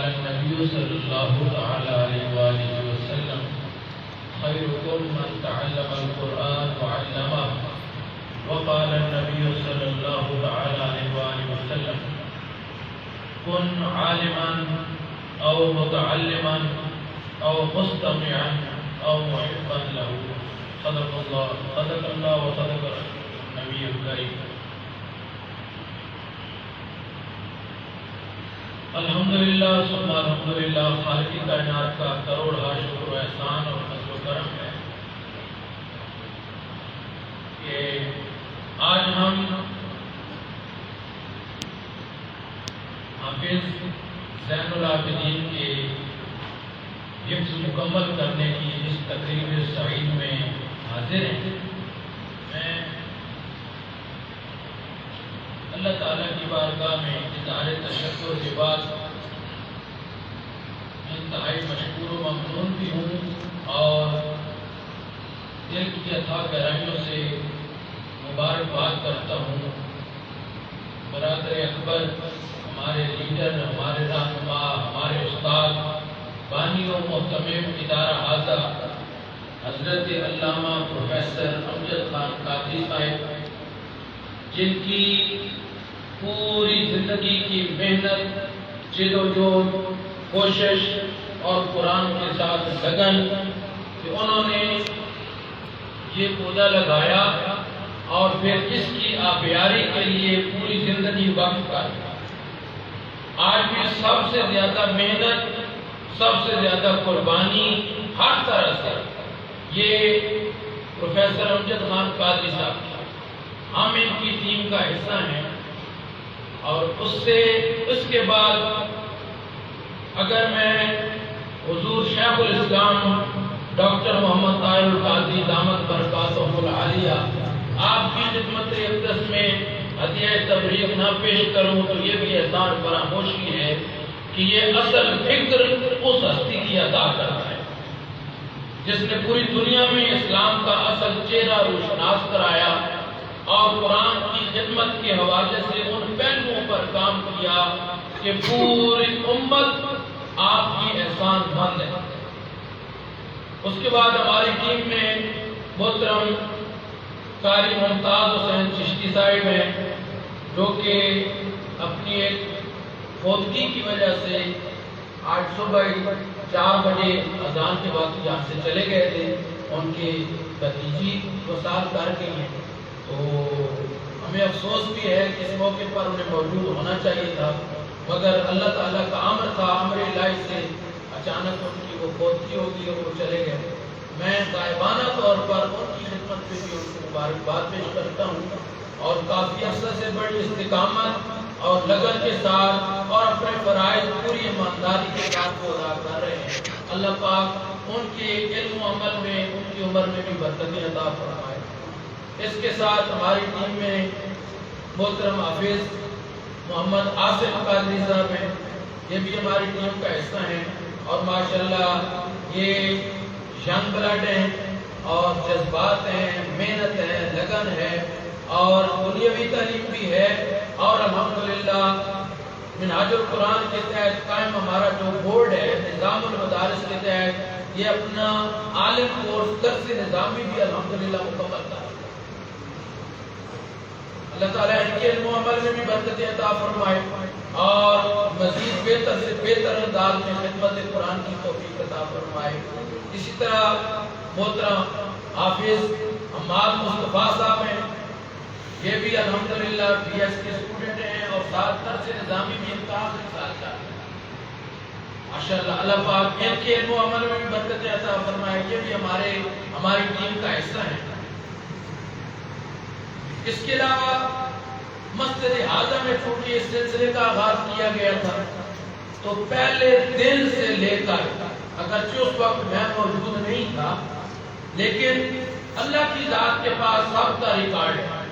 النبي صلى الله تعالى عليه وآله وسلم خيركم من تعلم القرآن وعلمه. وقال النبي صلى الله تعالى عليه وآله وسلم كن عالما أو متعلما أو مستمعا أو محبا له. صدق الله وصدق النبي الكريم. الحمدللہ ثم الحمدللہ، خالق کائنات کا کروڑا شکر و احسان اور فضل و کرم ہے کہ آج ہم حافظ زین العابدین کے حفظ مکمل کرنے کی اس تقریب سعید میں حاضر ہیں. میں اللہ تعالیٰ کی بارگاہ میں اظہار تشکر کے بعد انتہائی مشکور و ممنون بھی ہوں اور دل کی اتھاہ گہرائیوں سے مبارکباد کرتا ہوں برادر اکبر، ہمارے لیڈر، ہمارے رہنما، ہمارے استاد، بانی و محتمم ادارہ اعلیٰ حضرت علامہ پروفیسر امجد خان قادری صاحب، جن کی پوری زندگی کی محنت، جد و جہد، کوشش اور قرآن کے ساتھ لگن کہ انہوں نے یہ پودا لگایا اور پھر اس کی آبیاری کے لیے پوری زندگی وقف کر دیا. آج بھی سب سے زیادہ محنت، سب سے زیادہ قربانی ہر طرح سے یہ پروفیسر امجد خان قادری صاحب کی. ہم ان کی ٹیم کا حصہ ہیں اور اس کے بعد اگر میں حضور شیخ الاسلام ڈاکٹر محمد طاہر القادری دامت برکاتہ العالیہ آپ کی خدمت اقدس میں ہدیہ تبریک نہ پیش کروں تو یہ بھی احسان فراموشی ہے کہ یہ اصل فکر اس ہستی کی ادا کرتا ہے جس نے پوری دنیا میں اسلام کا اصل چہرہ روشناس کرایا اور قرآن کی خدمت کے حوالے سے ان پہلوؤں پر کام کیا کہ پوری امت آپ کی احسان مند ہے. اس کے بعد ہماری ٹیم میں محترم قاری ممتاز حسین چشتی صاحب ہیں جو کہ اپنی ایک فوتگی کی وجہ سے آج صبح 4 بجے اذان کے بعد یہاں سے چلے گئے تھے. ان کی بھتیجی وصال کر گئی ہیں تو ہمیں افسوس بھی ہے کہ اس موقع پر انہیں موجود ہونا چاہیے تھا، مگر اللہ تعالیٰ کا امر تھا، امر الہی سے اچانک ان کی وہ فوتگی ہوگی اور وہ چلے گئے. میں غائبانہ طور پر ان کی خدمت پہ بھی ان کو مبارکباد پیش کرتا ہوں اور کافی عرصے سے بڑی استقامت اور لگن کے ساتھ اور اپنے فرائض پوری ایمانداری کے ساتھ وہ ادا کر رہے ہیں. اللہ پاک ان کے علم و عمل میں، ان کی عمر میں بھی برکتیں عطا فرمائے. اس کے ساتھ ہماری ٹیم میں محترم حافظ محمد عاصم قادری صاحب ہیں، یہ بھی ہماری ٹیم کا حصہ ہیں اور ماشاءاللہ یہ ینگ بلڈ ہیں اور جذبات ہیں، محنت ہے، لگن ہے اور دنیاوی تعلیم بھی ہے اور الحمدللہ منہاج القرآن کے تحت قائم ہمارا جو بورڈ ہے نظام المدارس کے تحت یہ اپنا عالم کورس درس نظامی بھی الحمدللہ مکمل کرتا ہے. اللہ تعالیٰ ان کے علم و عمل میں بھی برکت عطا فرمائے اور مزید بہتر سے بہتر انداز میں خدمت قرآن کی توفیق عطا فرمائے. اسی طرح محترم حافظ حماد مصطفیٰ صاحب ہیں، یہ بھی الحمدللہ بی ایس کے اسٹوڈنٹ ہیں اور ساتھ درس نظامی بھی امتحان سے سال کا ماشاءاللہ. اللہ پاک ان کے علم و عمل میں بھی برکت عطا فرمائے. یہ بھی ہماری ٹیم کا حصہ ہیں. اس کے علاوہ مسجد حاضہ میں چونکہ اس سلسلے کا آغاز کیا گیا تھا تو پہلے دن سے لے کر، اگرچہ اس وقت میں موجود نہیں تھا لیکن اللہ کی ذات کے پاس سب کا ریکارڈ ہے،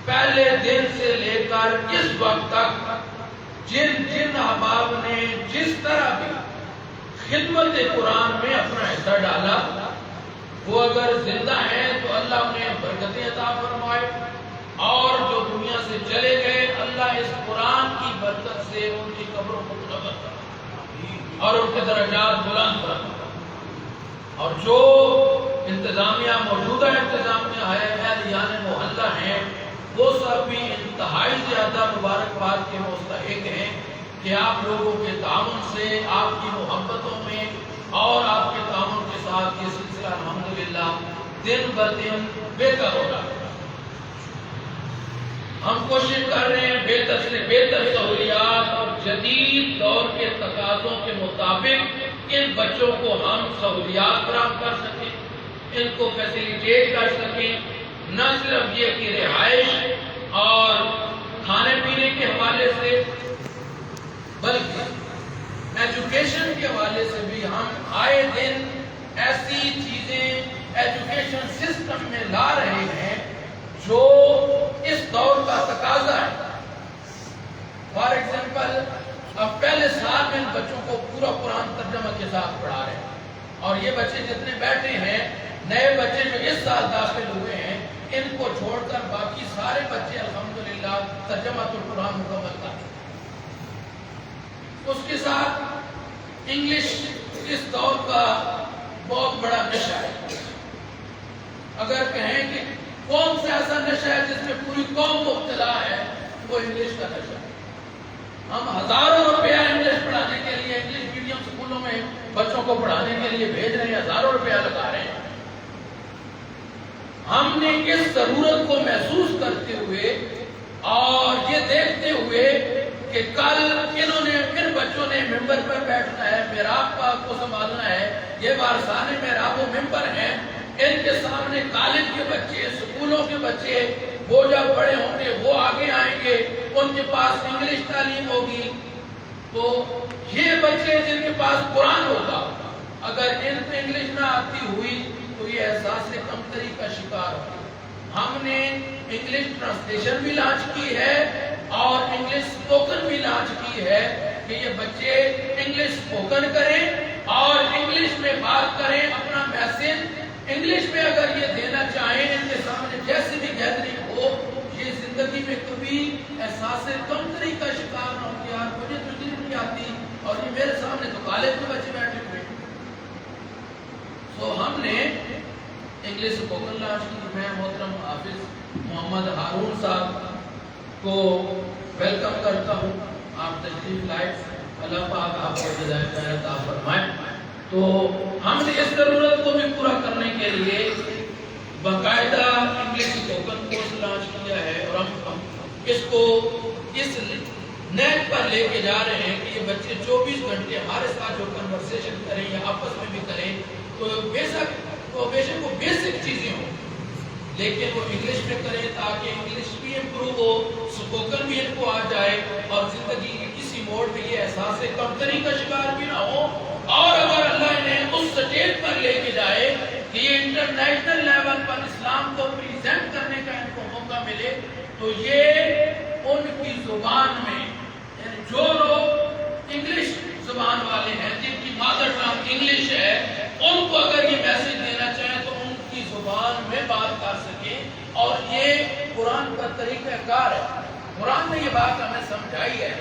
پہلے دن سے لے کر اس وقت تک جن احباب نے جس طرح بھی خدمت قرآن میں اپنا حصہ ڈالا وہ اگر زندہ ہیں تو اللہ انہیں برکتیں عطا فرمائے اور جو دنیا سے چلے گئے اللہ اس قرآن کی برکت سے ان کی قبروں کو منور فرمائے. اور ان کے درجات بلند فرما۔ اور جو انتظامیہ موجودہ انتظامیہ ہے، اہلیان محلہ ہیں، وہ سب بھی انتہائی زیادہ مبارکباد کے مستحق ہیں کہ آپ لوگوں کے تعاون سے، آپ کی محبتوں میں اور آپ کے تعاون کے ساتھ یہ سلسلہ الحمدللہ دن بدن بہتر ہو رہا ہے۔ ہم کوشش کر رہے ہیں بہتر سے بہتر سہولیات اور جدید دور کے تقاضوں کے مطابق ان بچوں کو ہم سہولیات فراہم کر سکیں، ان کو فیسیلیٹیٹ کر سکیں، نہ صرف یہ کہ رہائش اور کھانے پینے کے حوالے سے، بلکہ ایجوکیشن کے حوالے سے بھی ہم آئے دن ایسی چیزیں ایجوکیشن سسٹم میں لا رہے ہیں جو اس دور کا تقاضا ہے۔ فار ایگزامپل، اب پہلے سال میں ان بچوں کو پورا قرآن ترجمہ کے ساتھ پڑھا رہے ہیں، اور یہ بچے جتنے بیٹھے ہیں، نئے بچے جو اس سال داخل ہوئے ہیں، ان کو چھوڑ کر باقی سارے بچے الحمدللہ ترجمہ القرآن مکمل کر چکے۔ اس کے ساتھ انگلش اس دور کا بہت بڑا نشہ ہے۔ اگر کہیں کہ کون سا ایسا نشہ ہے جس میں پوری قوم مبتلا ہے، وہ انگلش کا نشہ ہے۔ ہم ہزاروں روپیہ انگلش پڑھانے کے لیے، انگلش میڈیم اسکولوں میں بچوں کو پڑھانے کے لیے بھیج رہے ہیں، ہزاروں روپیہ لگا رہے ہیں۔ ہم نے اس ضرورت کو محسوس کرتے ہوئے اور یہ دیکھتے ہوئے کہ کل ان بچوں نے ممبر پر بیٹھنا ہے، محراب کو سنبھالنا ہے، یہ وارثان محراب و ممبر ہیں، ان کے سامنے کالج کے بچے، سکولوں کے بچے، وہ جب بڑے ہوں گے وہ آگے آئیں گے، ان کے پاس انگلش تعلیم ہوگی، تو یہ بچے جن کے پاس قرآن ہوگا، اگر ان کو انگلش نہ آتی ہوئی تو یہ احساس کمتری کا شکار ہوگا۔ ہم نے انگلش ٹرانسلیشن بھی لانچ کی ہے اور انگلش اسپوکن بھی لانچ کی ہے کہ یہ بچے انگلش اسپوکن کریں اور انگلش میں بات کریں، اپنا میسج انگلش میں اگر یہ دینا چاہیں، ان کے سامنے جیسے بھی گیدرنگ ہو، یہ زندگی میں کبھی احساس کمتری کا شکار نہ ہو کہ یار مجھے تو انگلش نہیں آتی اور یہ میرے سامنے تو کالج کے بچے بیٹھے ہوئے۔ تو ہم نے انگلش اسپوکن لانچ کی۔ میں محترم حافظ محمد ہارون صاحب کو ویلکم کرتا ہوں، آپ تشریف لائے، اللہ پاک آپ کو جزائے خیر عطا فرمائے۔ تو ہم نے اس ضرورت کو بھی پورا کرنے کے لیے باقاعدہ انگلش اسپوکن کورس لانچ کیا ہے، اور ہم اس کو اس نیٹ پر لے کے جا رہے ہیں کہ یہ بچے 24 گھنٹے ہمارے ساتھ جو کنورسیشن کریں یا آپس میں بھی کریں، تو بے شک وہ بیسک چیزیں ہوں، لیکن وہ انگلش میں کریں تاکہ انگلش بھی امپروو ہو، اسپوکن بھی ان کو آ جائے، اور زندگی کے کسی موڑ میں یہ احساس کمتری کا شکار بھی نہ ہو، اور اگر اللہ انہیں اس سٹیج پر لے کے جائے کہ یہ انٹرنیشنل لیول پر اسلام کو پریزنٹ کرنے کا ان کو موقع ملے، تو یہ ان کی زبان میں، یعنی جو لوگ انگلش زبان والے ہیں، جن کی مادر ٹنگ انگلش ہے، ان کو اگر یہ میسج دینا چاہیں تو ان کی زبان میں بات کر سکیں، اور یہ قرآن کا طریقہ کار ہے۔ قرآن نے یہ بات ہمیں سمجھائی ہے،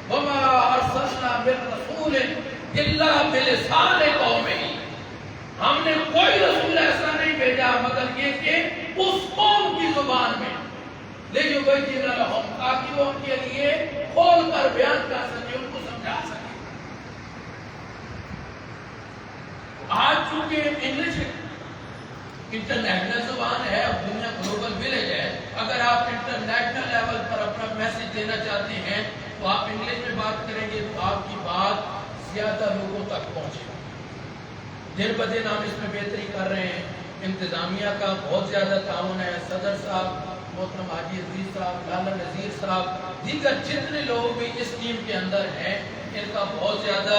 وَمَا أَرْسَلْنَا مِن رَّسُولٍ إِلَّا بِلِسَانِ قَوْمِهِ، ہم نے کوئی رسول ایسا نہیں بھیجا مگر یہ کہ اس قوم کی زبان میں، لِيُبَيِّنَ لَهُمْ، تاکہ وہ ان کے لیے کھول کر بیان کر سکے، ان کو سمجھا سکے۔ آج چونکہ انگلش انٹرنیشنل زبان ہے، اب دنیا گلوبل ولیج ہے، اگر آپ انٹرنیشنل لیول پر اپنا میسج دینا چاہتے ہیں تو آپ انگلش میں بات کریں گے تو آپ کی بات زیادہ لوگوں تک پہنچے گا۔ دن بدن ہم اس میں بہتری کر رہے ہیں، انتظامیہ کا بہت زیادہ تعاون ہے، صدر صاحب محترم حاجی عزیز صاحب، لالا نذیر صاحب، دیگر جتنے لوگ بھی اس ٹیم کے اندر ہیں، ان کا بہت زیادہ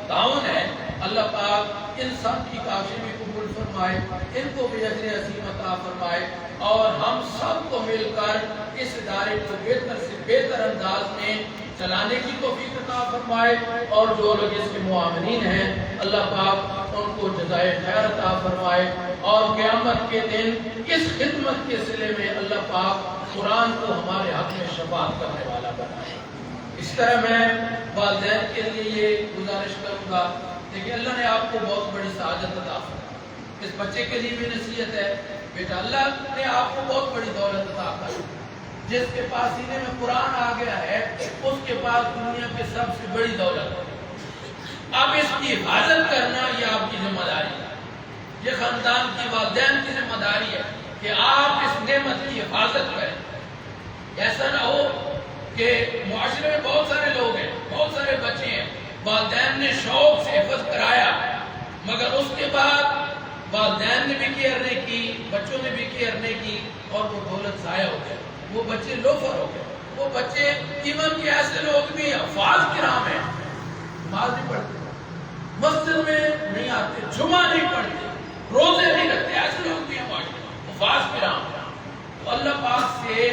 تعاون ہے۔ اللہ پاک ان سب کی کاشی بھی قبول فرمائے، ان کو بھی اجر عظیم عطا فرمائے، اور ہم سب کو مل کر اس ادارے کو بہتر سے بہتر انداز میں چلانے کی توفیق عطا فرمائے، اور جو لوگ اس کے معاونین ہیں اللہ پاک ان کو جزائے خیر عطا فرمائے، اور قیامت کے دن اس خدمت کے صلے میں اللہ پاک قرآن کو ہمارے حق میں شفاعت کرنے والا بنائے۔ اس طرح میں والدین کے لیے یہ گزارش کروں گا کہ اللہ نے آپ کو بہت بڑی سعادت عطا فرمائی۔ اس بچے کے لیے بھی نصیحت ہے، بیٹا اللہ نے آپ کو بہت بڑی دولت عطا فرمائی۔ جس کے پاس سینے میں قرآن آ گیا ہے اس کے پاس دنیا کی سب سے بڑی دولت ہے۔ اب اس کی حفاظت کرنا یہ آپ کی ذمہ داری ہے، یہ خاندان کی والدین کی ذمہ داری ہے کہ آپ اس نعمت کی حفاظت کریں۔ ایسا نہ ہو کہ معاشرے میں بہت سارے لوگ ہیں، بہت سارے بچے ہیں، والدین نے شوق سے حفظ کرایا مگر اس کے بعد والدین نے بھی کیئر نہیں کی، بچوں نے بھی کیئر نہیں کی اور وہ دولت ضائع ہو گئے، وہ بچے لوفر ہو گئے۔ وہ بچے ایون کے ایسے لوگ بھی حفاظ کرام ہیں، نماز نہیں پڑھتے، مسجد میں نہیں آتے، جمعہ نہیں پڑھتے، روزے نہیں رکھتے، ایسے لوگ بھی ہیں حفاظ کرام۔ تو اللہ پاک سے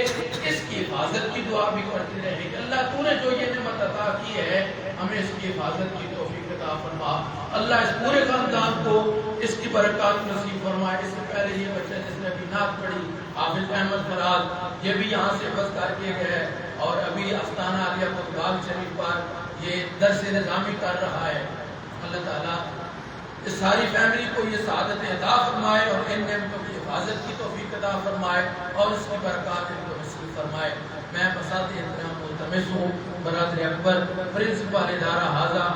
اس کی حفاظت کی دعا بھی کرتے رہے کہ اللہ تو نے جو یہ نعمت عطا کی ہے ہمیں اس کی حفاظت کی توفیق عطا فرما۔ اللہ اس پورے خاندان کو اس کی برکات نصیب فرمائے۔ اس سے پہلے یہ بچہ جس نے ابھی نعت پڑھی حافظ احمد فراز، یہ بھی یہاں سے حفظ کر کے گئے اور ابھی استانہ عالیہ پرتگال شریف پر یہ درس نظامی کر رہا ہے۔ اللہ تعالیٰ اس ساری فیملی کو یہ سعادت عطا فرمائے اور ان نعمتوں کی حفاظت کی توفیق عطا فرمائے اور اس کی برکات ان کو نصیب فرمائے۔ میں بساط احترام ملتمس ہوں برادر اکبر پرنسپل ادارہ حاضہ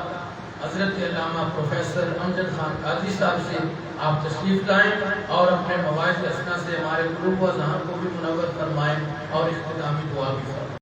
حضرت علامہ پروفیسر امجد خان قاضی صاحب سے آپ تشریف لائیں اور اپنے مواعظ اسنا سے ہمارے گروپ و ذہن کو بھی منور فرمائیں اور اختتامی دعا بھی فرمائیں۔